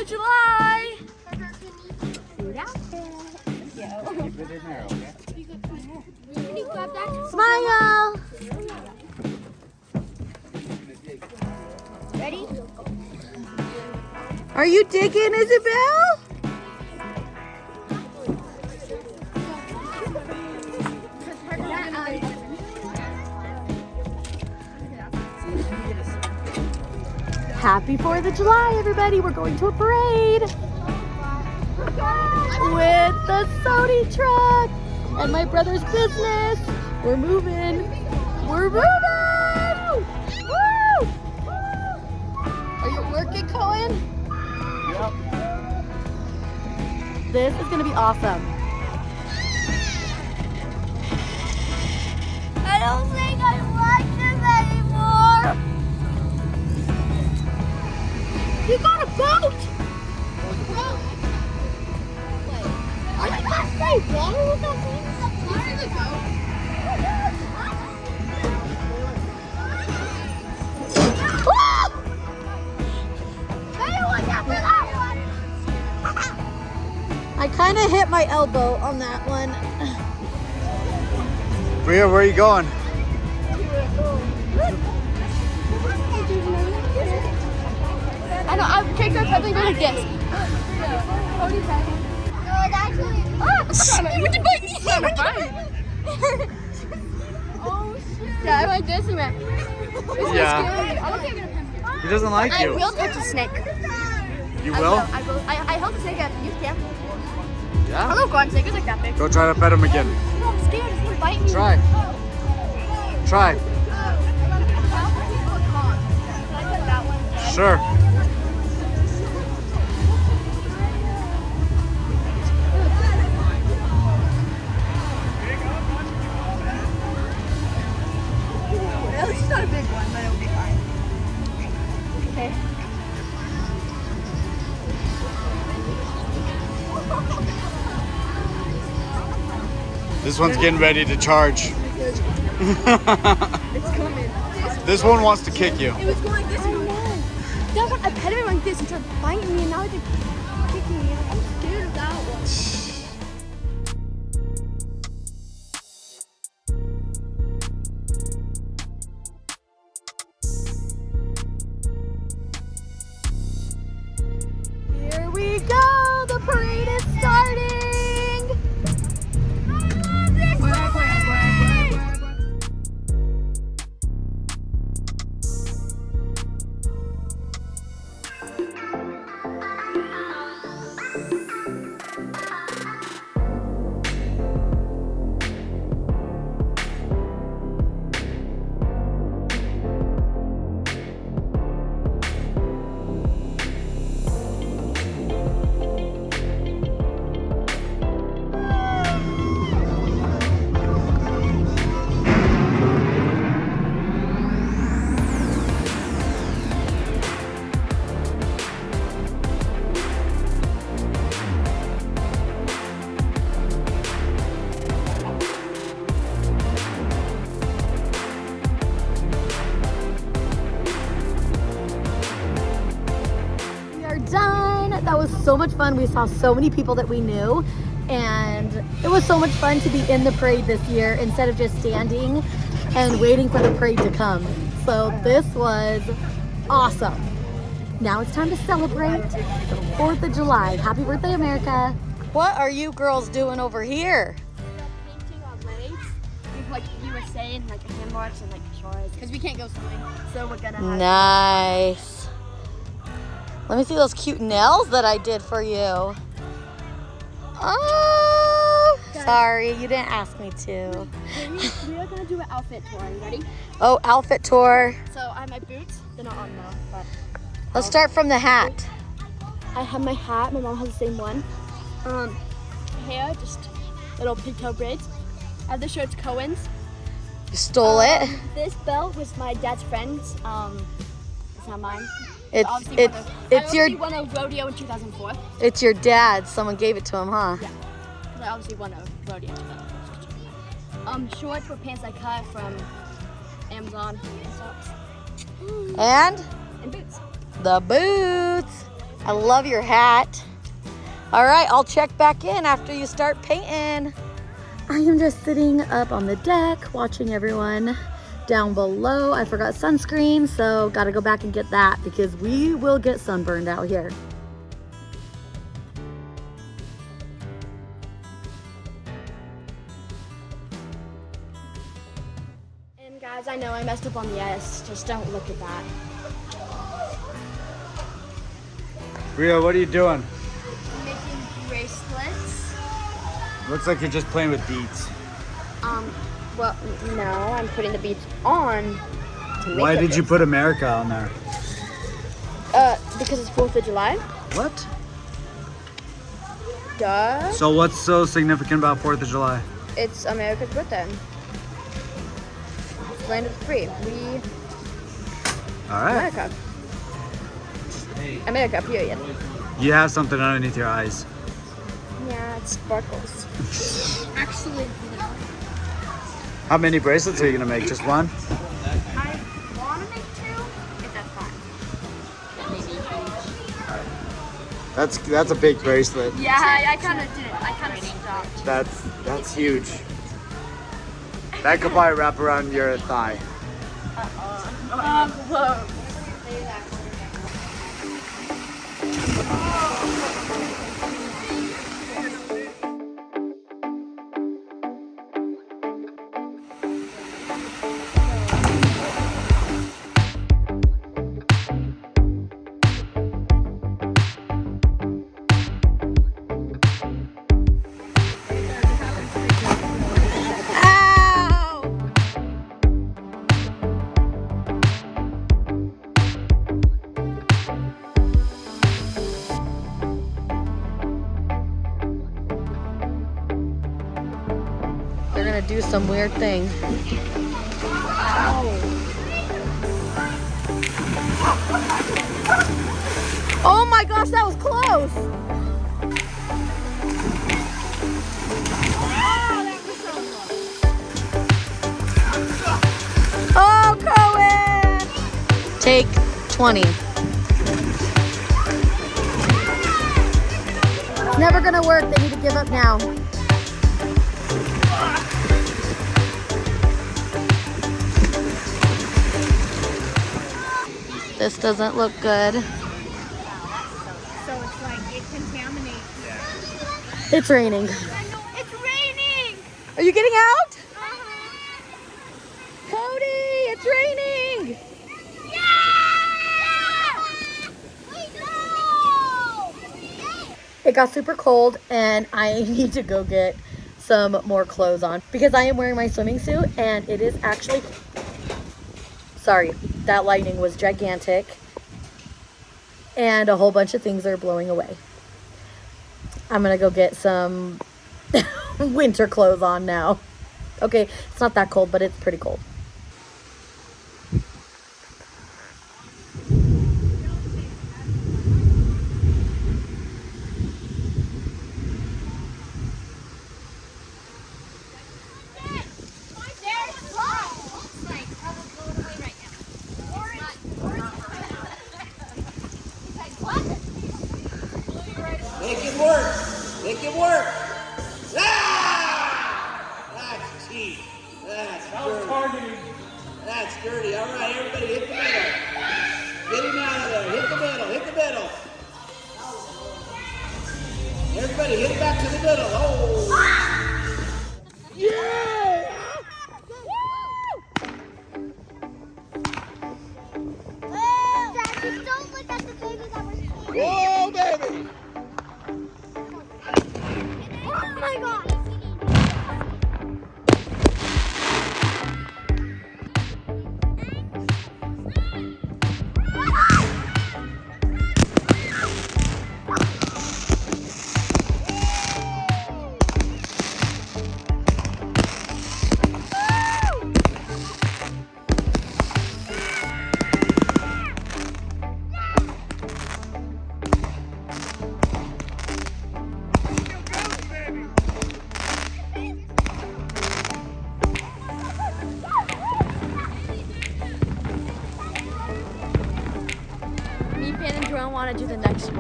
of July! Keep it in there, okay? Can you grab that? Smile! Ready? Are you digging, Isabel? Happy 4th of July, everybody. We're going to a parade with the Cody truck and my brother's business. We're moving. We're moving! Woo! Are you working, Cohen? Yep. This is gonna be awesome. I don't think I like this anymore. You got a boat? I can't say water with that thing. You see the boat? I kind of hit my elbow on that one. Bria, where are you going? I know, I take her something really this. No, it's actually. You would bite me! Oh shit! Yeah, I like this, man. He doesn't like I you. will touch a snake. You will? I will. I held a snake at youth camp. I Yeah? love garden snake. It's like that big. Go try to pet him again. No, I'm scared. It's gonna bite me. Try. Try. Can I put that one? Sure. It's not a big one, but it'll be fine. Okay. This one's getting ready to charge. It's coming. This one wants to kick you. It was going like this. That one, I petted him like this and tried biting me, and now it's like kicking me. I'm scared of that one. Here we go. The parade is starting. I love this parade! We are done. That was so much fun. We saw so many people that we knew, and it was so much fun to be in the parade this year instead of just standing and waiting for the parade to come. So this was awesome. Now it's time to celebrate the 4th of July. Happy birthday, America. What are you girls doing over here? Painting on legs with like USA and like hand marks and like shores. Because we can't go swimming, so we're gonna have. Nice. Let me see those cute nails that I did for you. Oh, sorry, you didn't ask me to. We are gonna do an outfit tour. Are you ready? Oh, outfit tour. So I have my boots. They're not on now, but Let's start from the hat. I have my hat. My mom has the same one. Hair, just little pigtail braids. I have the shirts Cohen's. You stole it. This belt was my dad's friend's. It's not mine. It's Obviously it's it's your won a rodeo in 2004. it's your dad. Someone gave it to him, huh? Yeah, because I obviously won a rodeo in 2004. Shorts were pants I cut from Amazon and socks. And And boots. the boots. I I love your hat. All right, I'll check back in after you start painting. I am just sitting up on the deck watching everyone down below. I forgot sunscreen, so gotta go back and get that because we will get sunburned out here. And guys, I know I messed up on the S. Just don't look at that. Bria, what are you doing? Making bracelets. Looks like you're just playing with beads. Well, no, I'm putting the beads on to make Why the did you put America on there? Because it's 4th of July. What? Duh. So what's so significant about 4th of July? It's America's birthday. It's land of the free. All right. America. America, period. You have something underneath your eyes. Yeah, it sparkles. Actually, no. How many bracelets are you gonna make? Just one? I want to make 2, if that's fine. That's a big bracelet. Yeah, I kind of did. I kind of stopped. That's huge. That could probably wrap around your thigh. Whoa. They're gonna do some weird thing. Oh my gosh, that was close. Oh, Cohen! Take 20. It's never gonna work. They need to give up now. This doesn't look good. So it's like it contaminates. It's raining. It's raining! Are you getting out? Uh-huh. Cody, it's raining. Yeah! It got super cold and I need to go get some more clothes on because I am wearing my swimming suit and it is actually, sorry, that lightning was gigantic and a whole bunch of things are blowing away. I'm gonna go get some winter clothes on now. Okay, it's not that cold, but it's pretty cold. Make it work. Make it work. Ah! That's cheap. That's dirty. That's dirty. All right, everybody hit the middle. Get him out of there. Hit the middle. Hit the middle. Everybody hit it back to the middle. Oh. Yeah! Daddy, don't look at the baby that was eating. Whoa, baby! Oh my God!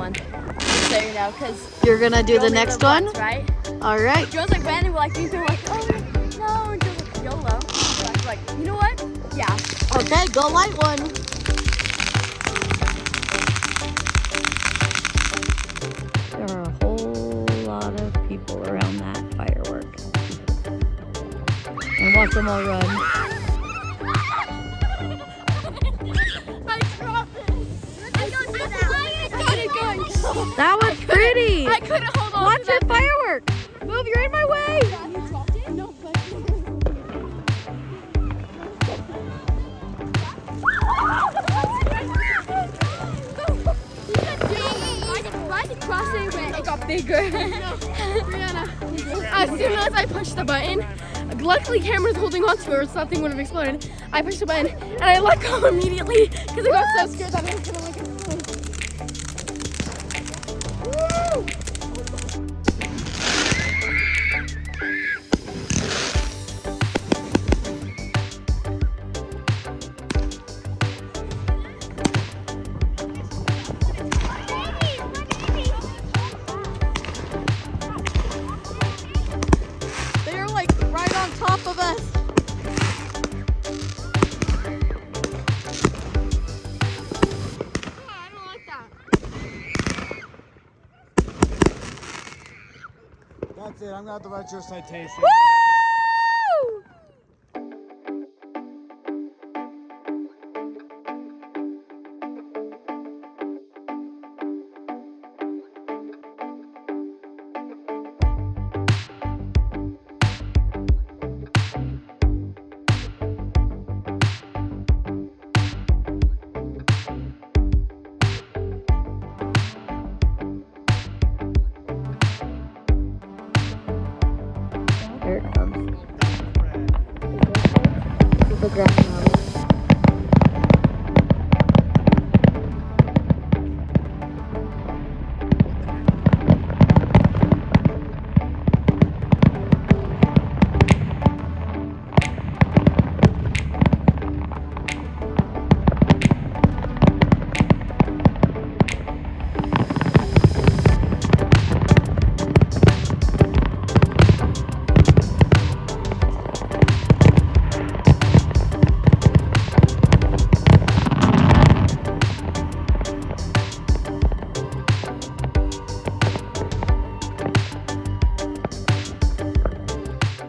one. So you know, because You're gonna do the next one? Right? All right. Joe's like, Brandon, we're like, you feel like, oh no, and Joe's like, YOLO. So I was like, you know what? Yeah. Okay, go light one. There are a whole lot of people around that firework. And watch them all run. I dropped it. That was pretty. I couldn't hold on. Watch that firework. Move, you're in my way. You dropped it? No, but. It got bigger. Breanna, as soon as I pushed the button, luckily Cameron's holding on to it or something would have exploded. I pushed the button and I let go immediately because I got so scared that it was gonna like explode. Woo! They're like right on top of us. I don't like that. That's it. I'm gonna have to write your citation. Woo! Here it comes. The grass model.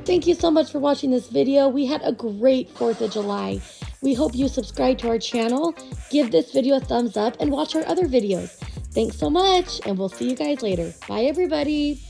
Thank you so much for watching this video. We had a great 4th of July. We hope you subscribe to our channel, give this video a thumbs up, and watch our other videos. Thanks so much, and we'll see you guys later. Bye, everybody.